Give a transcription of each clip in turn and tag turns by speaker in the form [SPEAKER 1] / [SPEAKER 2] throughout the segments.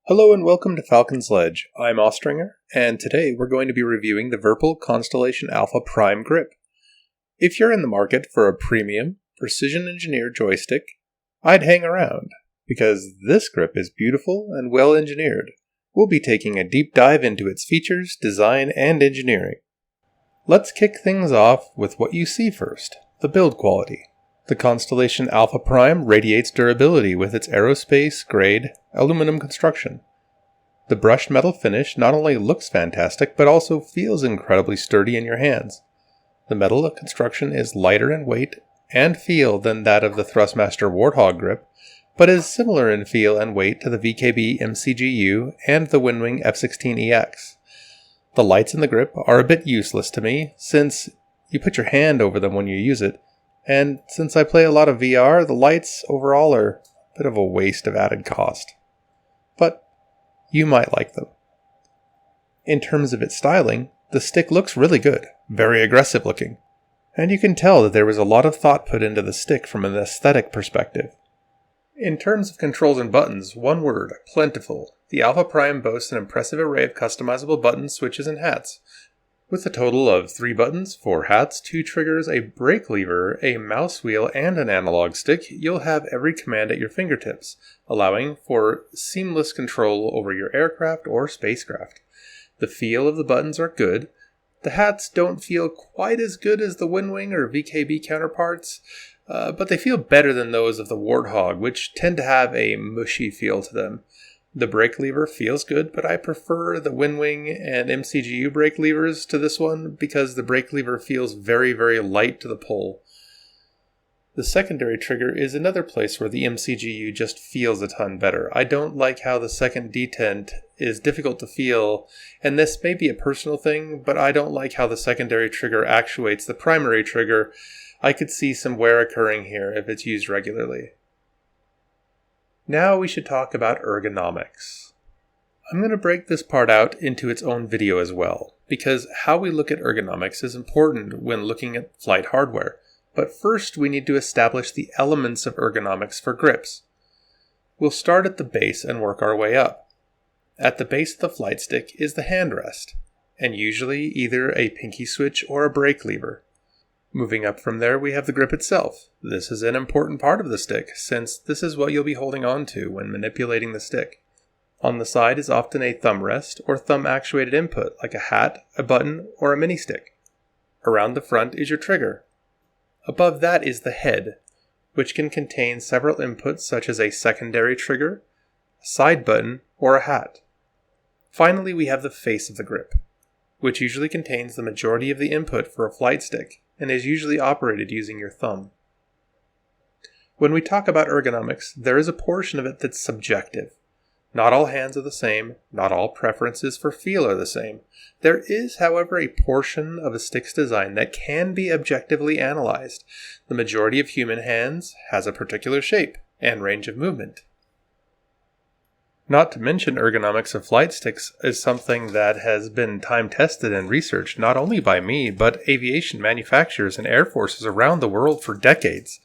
[SPEAKER 1] Hello and welcome to Falcons Ledge. I'm Ostringer, and today we're going to be reviewing the Virpil Constellation Alpha Prime grip. If you're in the market for a premium, precision-engineered joystick, I'd hang around, because this grip is beautiful and well-engineered. We'll be taking a deep dive into its features, design, and engineering. Let's kick things off with what you see first, the build quality. The Constellation Alpha Prime radiates durability with its aerospace-grade aluminum construction. The brushed metal finish not only looks fantastic, but also feels incredibly sturdy in your hands. The metal construction is lighter in weight and feel than that of the Thrustmaster Warthog grip, but is similar in feel and weight to the VKB MCGU and the Winwing F16EX. The lights in the grip are a bit useless to me, since you put your hand over them when you use it, and since I play a lot of VR, the lights overall are a bit of a waste of added cost. But you might like them. In terms of its styling, the stick looks really good, very aggressive looking, and you can tell that there was a lot of thought put into the stick from an aesthetic perspective. In terms of controls and buttons, one word, plentiful. The Alpha Prime boasts an impressive array of customizable buttons, switches, and hats. With a total of 3 buttons, 4 hats, 2 triggers, a brake lever, a mouse wheel, and an analog stick, you'll have every command at your fingertips, allowing for seamless control over your aircraft or spacecraft. The feel of the buttons are good. The hats don't feel quite as good as the Winwing or VKB counterparts, but they feel better than those of the Warthog, which tend to have a mushy feel to them. The brake lever feels good, but I prefer the Winwing and MCGU brake levers to this one because the brake lever feels very, very light to the pull. The secondary trigger is another place where the MCGU just feels a ton better. I don't like how the second detent is difficult to feel, and this may be a personal thing, but I don't like how the secondary trigger actuates the primary trigger. I could see some wear occurring here if it's used regularly. Now we should talk about ergonomics. I'm going to break this part out into its own video as well, because how we look at ergonomics is important when looking at flight hardware. But first we need to establish the elements of ergonomics for grips. We'll start at the base and work our way up. At the base of the flight stick is the handrest, and usually either a pinky switch or a brake lever. Moving up from there, we have the grip itself. This is an important part of the stick, since this is what you'll be holding on to when manipulating the stick. On the side is often a thumb rest or thumb-actuated input, like a hat, a button, or a mini-stick. Around the front is your trigger. Above that is the head, which can contain several inputs such as a secondary trigger, a side button, or a hat. Finally, we have the face of the grip, which usually contains the majority of the input for a flight stick, and is usually operated using your thumb. When we talk about ergonomics, there is a portion of it that's subjective. Not all hands are the same, not all preferences for feel are the same. There is, however, a portion of a stick's design that can be objectively analyzed. The majority of human hands has a particular shape and range of movement. Not to mention, ergonomics of flight sticks is something that has been time-tested and researched not only by me, but aviation manufacturers and air forces around the world for decades.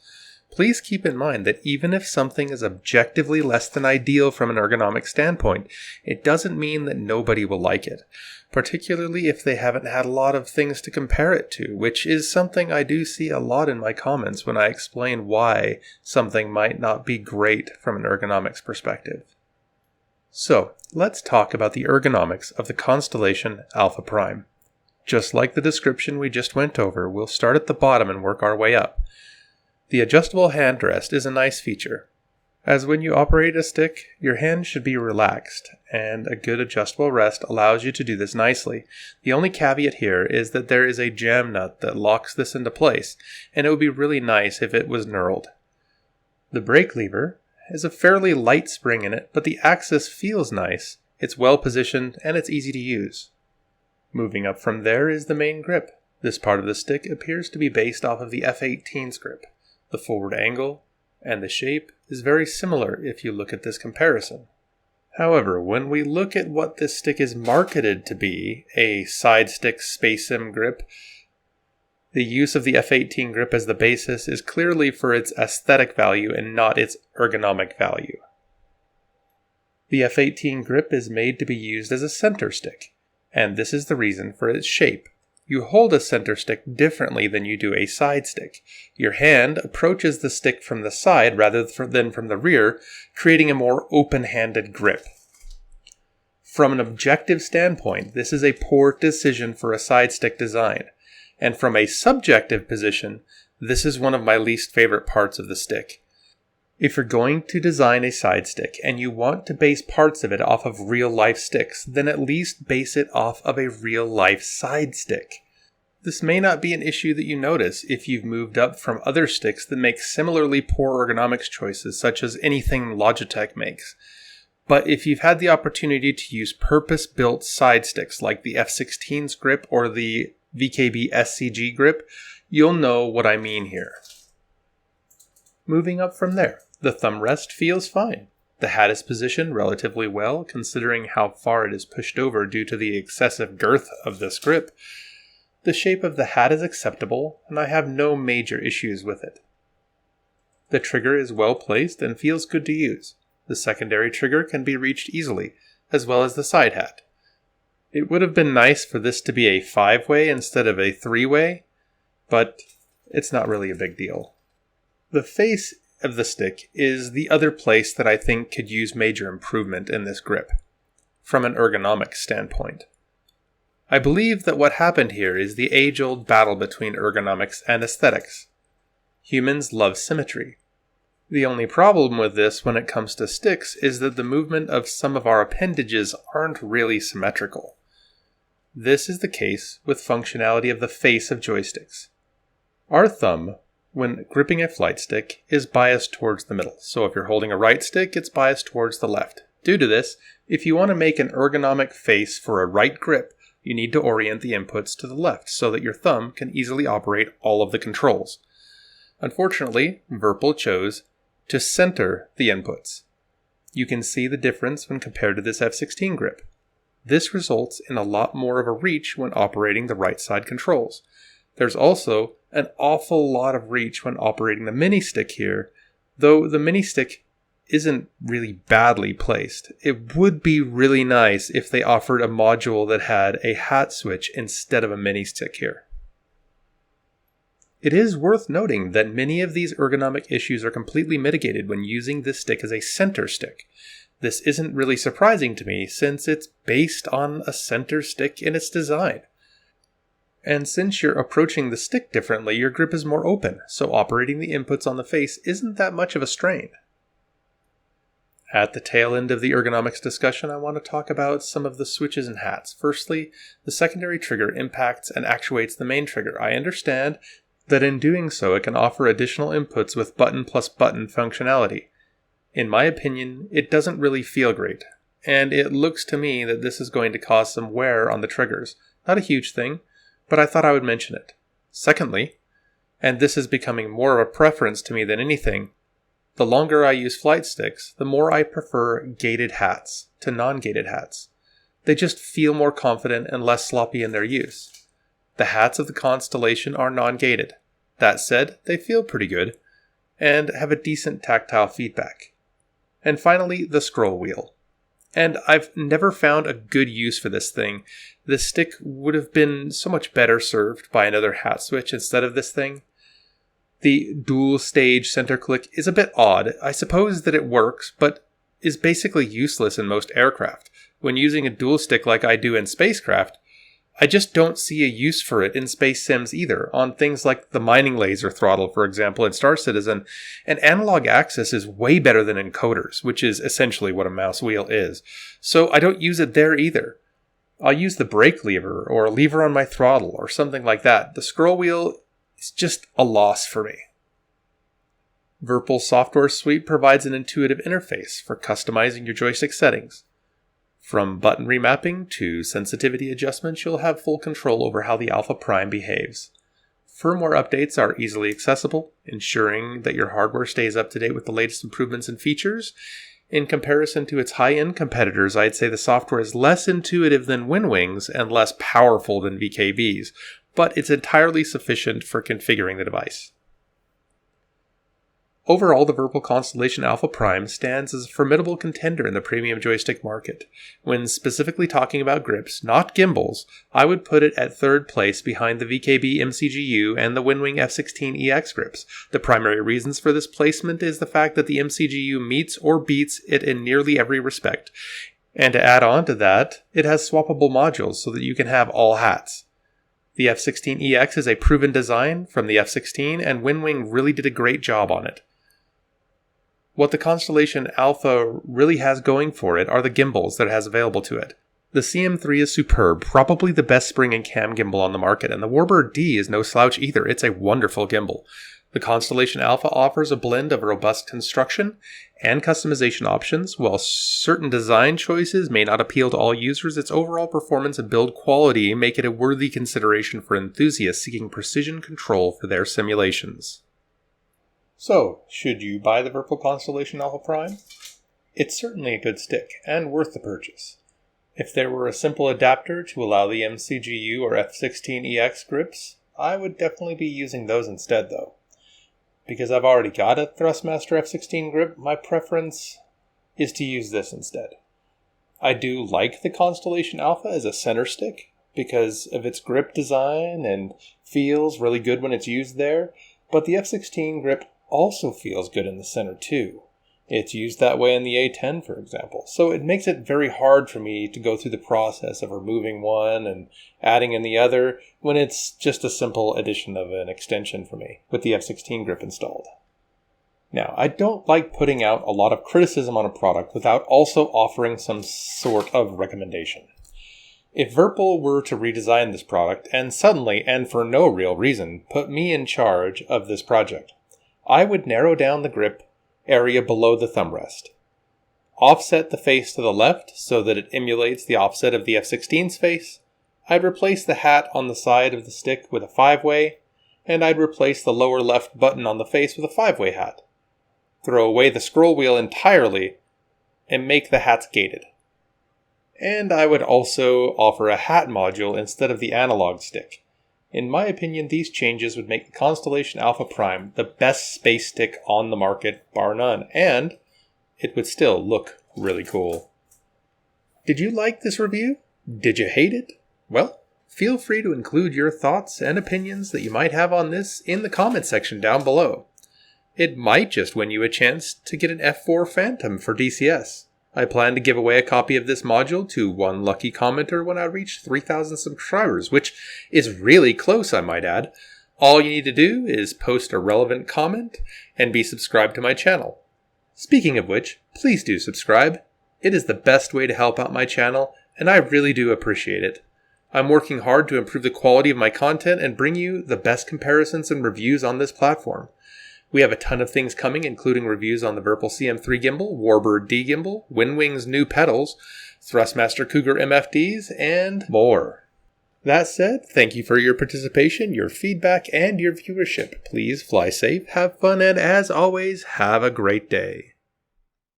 [SPEAKER 1] Please keep in mind that even if something is objectively less than ideal from an ergonomic standpoint, it doesn't mean that nobody will like it, particularly if they haven't had a lot of things to compare it to, which is something I do see a lot in my comments when I explain why something might not be great from an ergonomics perspective. So, let's talk about the ergonomics of the Constellation Alpha Prime. Just like the description we just went over, we'll start at the bottom and work our way up. The adjustable handrest is a nice feature, as when you operate a stick, your hand should be relaxed, and a good adjustable rest allows you to do this nicely. The only caveat here is that there is a jam nut that locks this into place, and it would be really nice if it was knurled. The brake lever has a fairly light spring in it, but the axis feels nice, it's well positioned, and it's easy to use. Moving up from there is the main grip. This part of the stick appears to be based off of the F-18's grip. The forward angle and the shape is very similar if you look at this comparison. However, when we look at what this stick is marketed to be, a side stick space sim grip, the use of the F-18 grip as the basis is clearly for its aesthetic value and not its ergonomic value. The F18 grip is made to be used as a center stick, and this is the reason for its shape. You hold a center stick differently than you do a side stick. Your hand approaches the stick from the side rather than from the rear, creating a more open-handed grip. From an objective standpoint, this is a poor decision for a side stick design, and from a subjective position, this is one of my least favorite parts of the stick. If you're going to design a side stick and you want to base parts of it off of real-life sticks, then at least base it off of a real-life side stick. This may not be an issue that you notice if you've moved up from other sticks that make similarly poor ergonomics choices, such as anything Logitech makes. But if you've had the opportunity to use purpose-built side sticks like the F16's grip or the VKB SCG grip, you'll know what I mean here. Moving up from there, the thumb rest feels fine. The hat is positioned relatively well considering how far it is pushed over due to the excessive girth of this grip. The shape of the hat is acceptable, and I have no major issues with it. The trigger is well placed and feels good to use. The secondary trigger can be reached easily, as well as the side hat. It would have been nice for this to be a 5-way instead of a 3-way, but it's not really a big deal. The face of the stick is the other place that I think could use major improvement in this grip, from an ergonomic standpoint. I believe that what happened here is the age-old battle between ergonomics and aesthetics. Humans love symmetry. The only problem with this when it comes to sticks is that the movement of some of our appendages aren't really symmetrical. This is the case with functionality of the face of joysticks. Our thumb, when gripping a flight stick, is biased towards the middle, so if you're holding a right stick, it's biased towards the left. Due to this, if you want to make an ergonomic face for a right grip, you need to orient the inputs to the left so that your thumb can easily operate all of the controls. Unfortunately, Virpil chose to center the inputs. You can see the difference when compared to this F16 grip. This results in a lot more of a reach when operating the right side controls. There's also an awful lot of reach when operating the mini stick here, though the mini stick isn't really badly placed. It would be really nice if they offered a module that had a hat switch instead of a mini stick here. It is worth noting that many of these ergonomic issues are completely mitigated when using this stick as a center stick. This isn't really surprising to me since it's based on a center stick in its design. And since you're approaching the stick differently, your grip is more open, so operating the inputs on the face isn't that much of a strain. At the tail end of the ergonomics discussion, I want to talk about some of the switches and hats. Firstly, the secondary trigger impacts and actuates the main trigger. I understand that in doing so, it can offer additional inputs with button plus button functionality. In my opinion, it doesn't really feel great, and it looks to me that this is going to cause some wear on the triggers. Not a huge thing, but I thought I would mention it. Secondly, and this is becoming more of a preference to me than anything, the longer I use flight sticks, the more I prefer gated hats to non-gated hats. They just feel more confident and less sloppy in their use. The hats of the Constellation are non-gated. That said, they feel pretty good, and have a decent tactile feedback. And finally, the scroll wheel. And I've never found a good use for this thing. This stick would have been so much better served by another hat switch instead of this thing. The dual stage center click is a bit odd. I suppose that it works, but is basically useless in most aircraft. When using a dual stick like I do in spacecraft, I just don't see a use for it in space sims either. On things like the mining laser throttle, for example, in Star Citizen, an analog axis is way better than encoders, which is essentially what a mouse wheel is. So I don't use it there either. I'll use the brake lever or a lever on my throttle or something like that. The scroll wheel is just a loss for me. Virpil Software Suite provides an intuitive interface for customizing your joystick settings. From button remapping to sensitivity adjustments, you'll have full control over how the Alpha Prime behaves. Firmware updates are easily accessible, ensuring that your hardware stays up to date with the latest improvements and features. In comparison to its high-end competitors, I'd say the software is less intuitive than Winwing's and less powerful than VKB's, but it's entirely sufficient for configuring the device. Overall, the Virpil Constellation Alpha Prime stands as a formidable contender in the premium joystick market. When specifically talking about grips, not gimbals, I would put it at third place behind the VKB MCGU and the Winwing F16EX grips. The primary reasons for this placement is the fact that the MCGU meets or beats it in nearly every respect. And to add on to that, it has swappable modules so that you can have all hats. The F16EX is a proven design from the F16, and Winwing really did a great job on it. What the Constellation Alpha really has going for it are the gimbals that it has available to it. The CM3 is superb, probably the best spring and cam gimbal on the market, and the WarBRD-D is no slouch either. It's a wonderful gimbal. The Constellation Alpha offers a blend of robust construction and customization options. While certain design choices may not appeal to all users, its overall performance and build quality make it a worthy consideration for enthusiasts seeking precision control for their simulations. So, should you buy the Virpil Constellation Alpha Prime? It's certainly a good stick, and worth the purchase. If there were a simple adapter to allow the MCGU or F16EX grips, I would definitely be using those instead though. Because I've already got a Thrustmaster F16 grip, my preference is to use this instead. I do like the Constellation Alpha as a center stick, because of its grip design and feels really good when it's used there, but the F16 grip also feels good in the center too. It's used that way in the A10, for example, so it makes it very hard for me to go through the process of removing one and adding in the other when it's just a simple addition of an extension for me with the F16 grip installed. Now, I don't like putting out a lot of criticism on a product without also offering some sort of recommendation. If Virpil were to redesign this product and suddenly, and for no real reason, put me in charge of this project, I would narrow down the grip area below the thumb rest. Offset the face to the left so that it emulates the offset of the F16's face. I'd replace the hat on the side of the stick with a 5-way, and I'd replace the lower left button on the face with a 5-way hat. Throw away the scroll wheel entirely, and make the hats gated. And I would also offer a hat module instead of the analog stick. In my opinion, these changes would make the Constellation Alpha Prime the best space stick on the market, bar none, and it would still look really cool. Did you like this review? Did you hate it? Well, feel free to include your thoughts and opinions that you might have on this in the comment section down below. It might just win you a chance to get an F4 Phantom for DCS. I plan to give away a copy of this module to one lucky commenter when I reach 3,000 subscribers, which is really close, I might add. All you need to do is post a relevant comment and be subscribed to my channel. Speaking of which, please do subscribe. It is the best way to help out my channel, and I really do appreciate it. I'm working hard to improve the quality of my content and bring you the best comparisons and reviews on this platform. We have a ton of things coming, including reviews on the Virpil CM3 Gimbal, WarBRD-D Gimbal, Winwing's new pedals, Thrustmaster Cougar MFDs, and more. That said, thank you for your participation, your feedback, and your viewership. Please fly safe, have fun, and as always, have a great day.